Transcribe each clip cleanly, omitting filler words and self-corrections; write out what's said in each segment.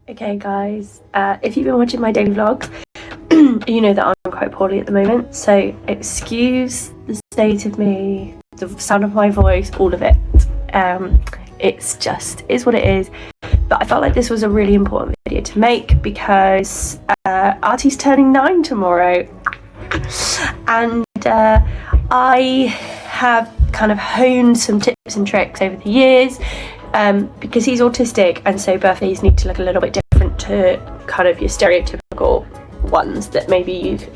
Okay guys, if you've been watching my daily vlogs, you know that I'm quite poorly at the moment, so excuse the state of me, the sound of my voice, all of it. It's just is what it is, but I felt like this was a really important video to make because Artie's turning 9 tomorrow, and I have kind of honed some tips and tricks over the years. Because he's autistic, and so birthdays need to look a little bit different to kind of your stereotypical ones that maybe you've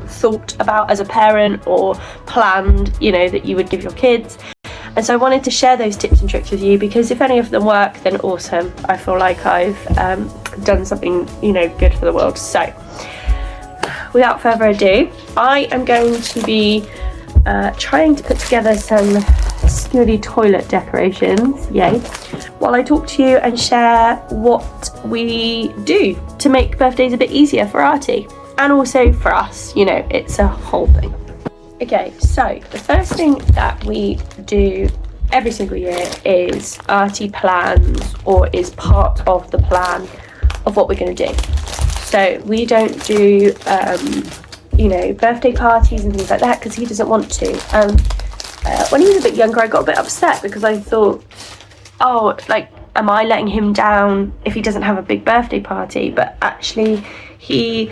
thought about as a parent or planned, you know, that you would give your kids. And so I wanted to share those tips and tricks with you, because if any of them work, then awesome. I feel like I've done something, you know, good for the world. So without further ado, I am going to be trying to put together some smoothie toilet decorations, yay, while I talk to you and share what we do to make birthdays a bit easier for Artie, and also for us, you know, it's a whole thing. Okay, so the first thing that we do every single year is Artie plans, or is part of the plan of what we're going to do. So we don't do you know, birthday parties and things like that because he doesn't want to. When he was a bit younger, I got a bit upset because I thought, oh, like, am I letting him down if he doesn't have a big birthday party? But actually, he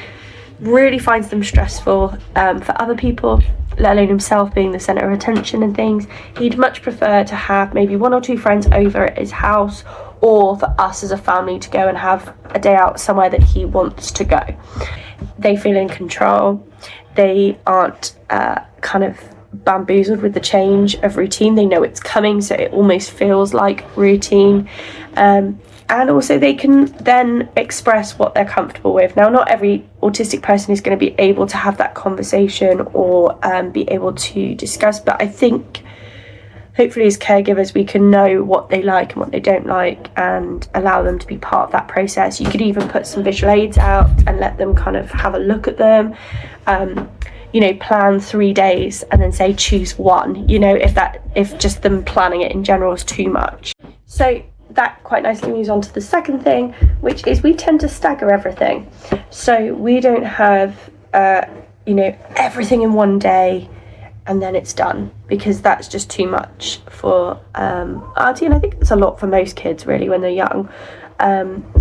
really finds them stressful for other people, let alone himself being the centre of attention and things. He'd much prefer to have maybe 1 or 2 friends over at his house, or for us as a family to go and have a day out somewhere that he wants to go. They feel in control. They aren't kind of bamboozled with the change of routine. They know it's coming, so it almost feels like routine. And also they can then express what they're comfortable with. Now, not every autistic person is going to be able to have that conversation or be able to discuss, but I think hopefully as caregivers we can know what they like and what they don't like and allow them to be part of that process. You could even put some visual aids out and let them kind of have a look at them. You know, plan 3 days and then say choose one, you know, if just them planning it in general is too much. So that quite nicely moves on to the second thing, which is we tend to stagger everything. So we don't have you know, everything in one day and then it's done, because that's just too much for Artie, and I think it's a lot for most kids really when they're young.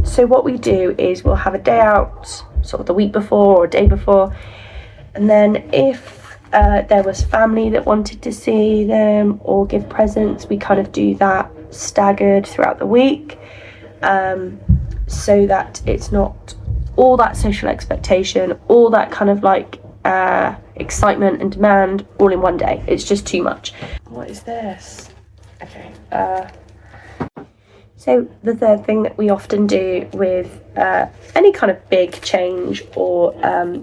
So what we do is we'll have a day out sort of the week before or day before, and then if there was family that wanted to see them or give presents, we kind of do that staggered throughout the week, so that it's not all that social expectation, all that kind of like excitement and demand all in one day. It's just too much. What is this? Okay. So the third thing that we often do with any kind of big change or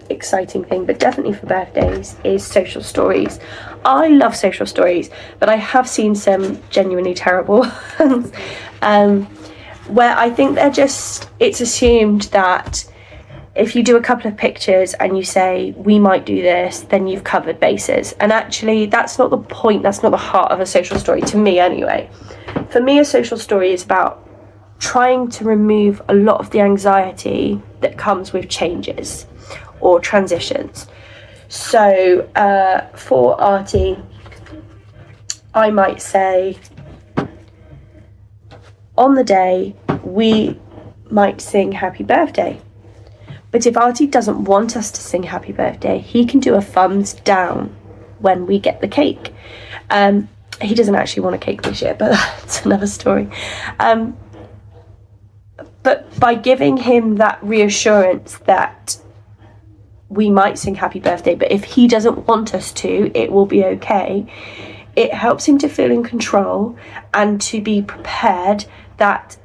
exciting thing, but definitely for birthdays, is social stories. I love social stories, but I have seen some genuinely terrible ones where I think it's assumed that if you do a couple of pictures and you say, we might do this, then you've covered bases. And actually, that's not the point, that's not the heart of a social story, to me anyway. For me, a social story is about trying to remove a lot of the anxiety that comes with changes or transitions. So for Artie, I might say, on the day, we might sing happy birthday. But if Artie doesn't want us to sing happy birthday, he can do a thumbs down when we get the cake. He doesn't actually want a cake this year, but that's another story. But by giving him that reassurance that we might sing happy birthday, but if he doesn't want us to, it will be okay, it helps him to feel in control and to be prepared that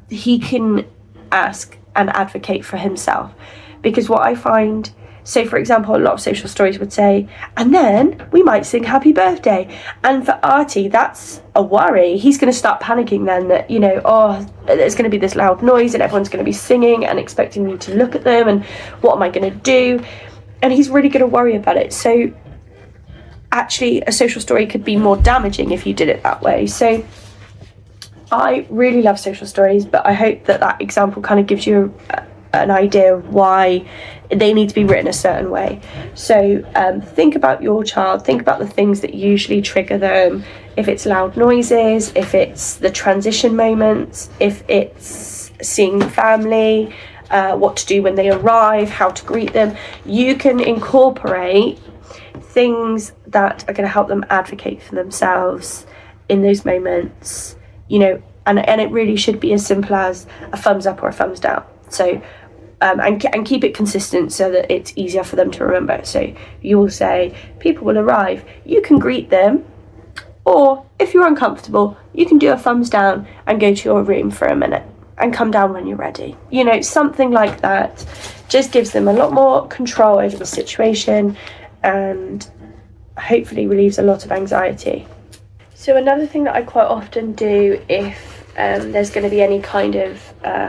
he can ask and advocate for himself. Because what I find, so for example, a lot of social stories would say, and then we might sing happy birthday. And for Artie, that's a worry. He's going to start panicking then that, you know, oh, there's going to be this loud noise and everyone's going to be singing and expecting me to look at them and what am I going to do? And he's really going to worry about it. So actually a social story could be more damaging if you did it that way. So I really love social stories, but I hope that example kind of gives you an idea of why they need to be written a certain way. So think about your child, think about the things that usually trigger them, if it's loud noises, if it's the transition moments, if it's seeing family, what to do when they arrive, how to greet them. You can incorporate things that are going to help them advocate for themselves in those moments, you know, and it really should be as simple as a thumbs up or a thumbs down. So and keep it consistent so that it's easier for them to remember. So you will say, people will arrive, you can greet them, or if you're uncomfortable, you can do a thumbs down and go to your room for a minute and come down when you're ready. You know, something like that just gives them a lot more control over the situation and hopefully relieves a lot of anxiety. So another thing that I quite often do if there's going to be any kind of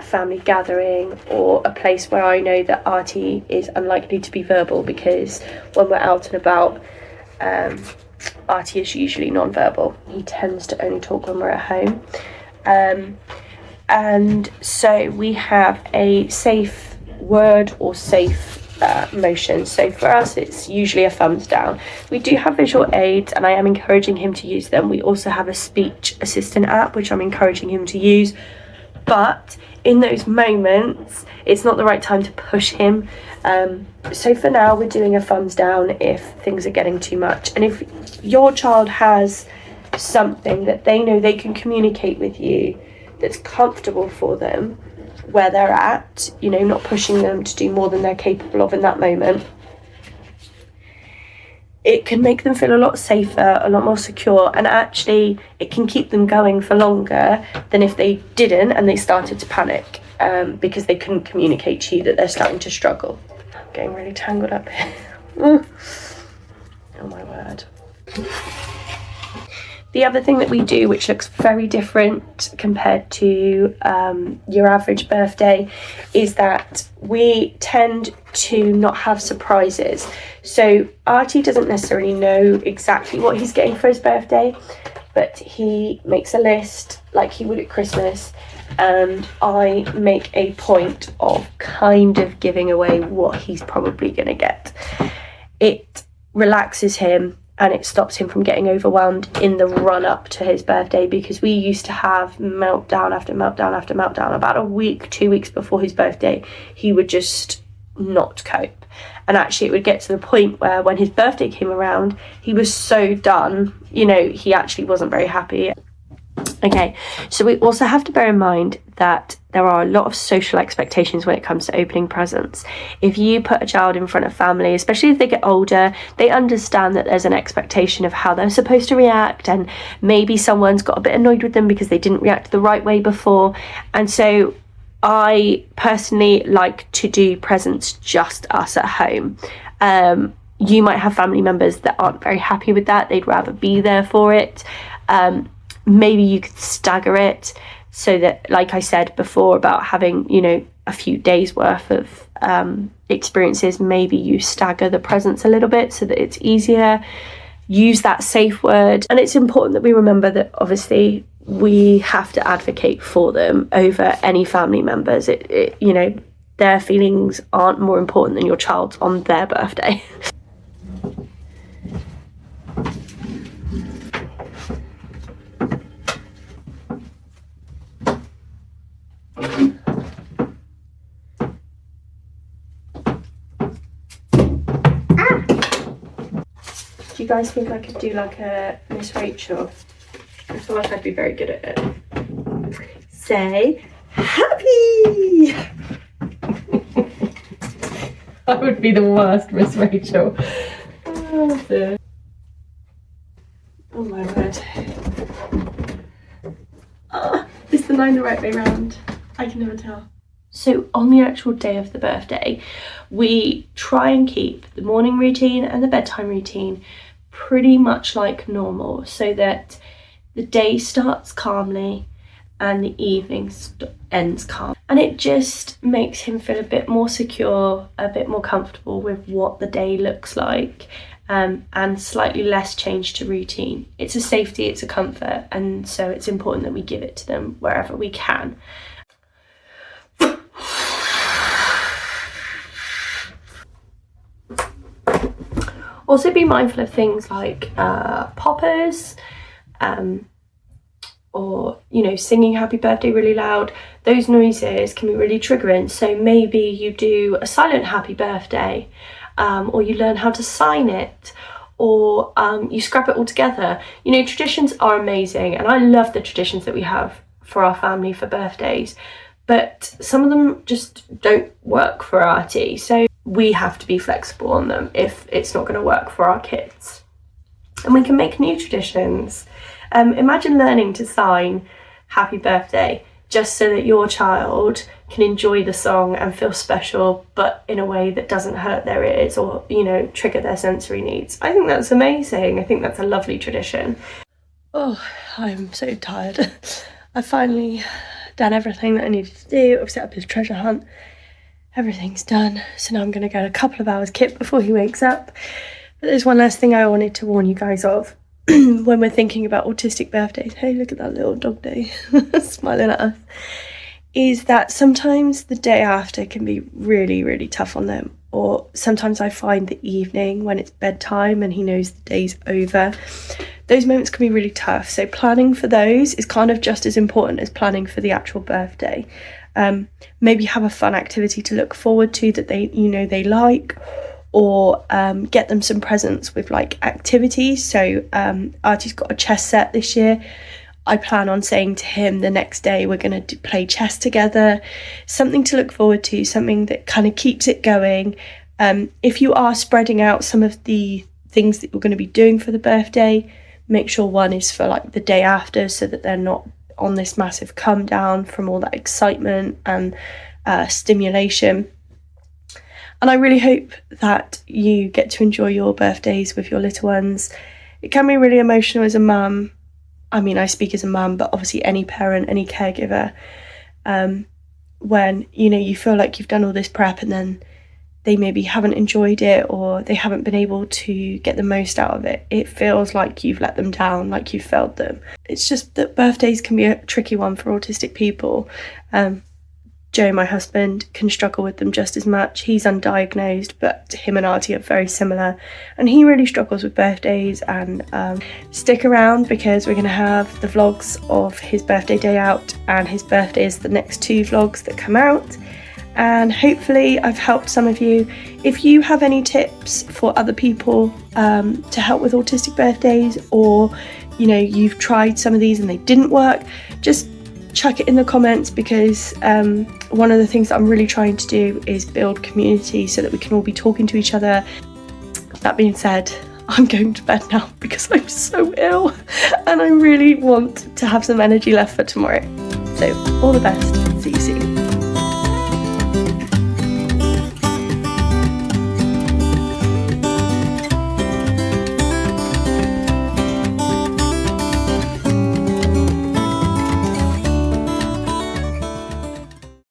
family gathering or a place where I know that Artie is unlikely to be verbal, because when we're out and about, Artie is usually non-verbal. He tends to only talk when we're at home. And so we have a safe word or safe motion. So for us, it's usually a thumbs down. We do have visual aids and I am encouraging him to use them. We also have a speech assistant app, which I'm encouraging him to use. But in those moments, it's not the right time to push him. So for now, we're doing a thumbs down if things are getting too much. And if your child has something that they know they can communicate with you that's comfortable for them, where they're at, you know, not pushing them to do more than they're capable of in that moment, it can make them feel a lot safer, a lot more secure, and actually it can keep them going for longer than if they didn't and they started to panic because they couldn't communicate to you that they're starting to struggle. I'm getting really tangled up here. Oh my word. The other thing that we do, which looks very different compared to your average birthday, is that we tend to not have surprises. So Artie doesn't necessarily know exactly what he's getting for his birthday, but he makes a list like he would at Christmas, and I make a point of kind of giving away what he's probably going to get. It relaxes him and it stops him from getting overwhelmed in the run-up to his birthday, because we used to have meltdown after meltdown after meltdown. About a week, 2 weeks before his birthday, he would just not cope. And actually it would get to the point where when his birthday came around, he was so done, you know, he actually wasn't very happy. Okay, so we also have to bear in mind that there are a lot of social expectations when it comes to opening presents. If you put a child in front of family, especially if they get older, they understand that there's an expectation of how they're supposed to react, and maybe someone's got a bit annoyed with them because they didn't react the right way before. And so I personally like to do presents just us at home. You might have family members that aren't very happy with that. They'd rather be there for it. Maybe you could stagger it so that, like I said before about having, you know, a few days worth of experiences, maybe you stagger the presents a little bit so that it's easier. Use that safe word. And it's important that we remember that obviously we have to advocate for them over any family members. You know, their feelings aren't more important than your child's on their birthday. Do you guys think I could do like a Miss Rachel? I feel like I'd be very good at it. Say happy! I would be the worst Miss Rachel. Oh dear. Oh my word. Oh, is the line the right way round? I can never tell. So on the actual day of the birthday, we try and keep the morning routine and the bedtime routine pretty much like normal, so that the day starts calmly and the evening ends calm. And it just makes him feel a bit more secure, a bit more comfortable with what the day looks like. and slightly less change to routine. It's a safety, it's a comfort, and so it's important that we give it to them wherever we can. Also be mindful of things like poppers, or, you know, singing happy birthday really loud. Those noises can be really triggering. So maybe you do a silent happy birthday, or you learn how to sign it, or you scrap it all together. You know, traditions are amazing, and I love the traditions that we have for our family for birthdays, but some of them just don't work for Artie. So we have to be flexible on them if it's not going to work for our kids. And we can make new traditions. Imagine learning to sign happy birthday just so that your child can enjoy the song and feel special, but in a way that doesn't hurt their ears or, you know, trigger their sensory needs. I think that's amazing. I think that's a lovely tradition. Oh, I'm so tired. I've finally done everything that I needed to do. I've set up his treasure hunt. Everything's done. So now I'm going to get a couple of hours kip before he wakes up. But there's one last thing I wanted to warn you guys of. When we're thinking about autistic birthdays, hey, look at that little dog day smiling at us, is that sometimes the day after can be really, really tough on them. Or sometimes I find the evening when it's bedtime and he knows the day's over, those moments can be really tough. So planning for those is kind of just as important as planning for the actual birthday. Maybe have a fun activity to look forward to that they like, or get them some presents with like activities. So Artie's got a chess set this year. I plan on saying to him the next day we're going to play chess together, something to look forward to, something that kind of keeps it going. If you are spreading out some of the things that you're going to be doing for the birthday, make sure one is for like the day after, so that they're not on this massive come down from all that excitement and stimulation. And I really hope that you get to enjoy your birthdays with your little ones. It can be really emotional as a mum. I mean, I speak as a mum, but obviously any parent, any caregiver, when, you know, you feel like you've done all this prep and then they maybe haven't enjoyed it, or they haven't been able to get the most out of it. It feels like you've let them down, like you've failed them. It's just that birthdays can be a tricky one for autistic people. Joe, my husband, can struggle with them just as much. He's undiagnosed, but him and Artie are very similar, and he really struggles with birthdays. And stick around, because we're going to have the vlogs of his birthday day out, and his birthday is the next 2 vlogs that come out. And hopefully I've helped some of you. If you have any tips for other people to help with autistic birthdays, or, you know, you've tried some of these and they didn't work, just chuck it in the comments, because one of the things that I'm really trying to do is build community so that we can all be talking to each other. That being said, I'm going to bed now because I'm so ill and I really want to have some energy left for tomorrow. So all the best. See you soon.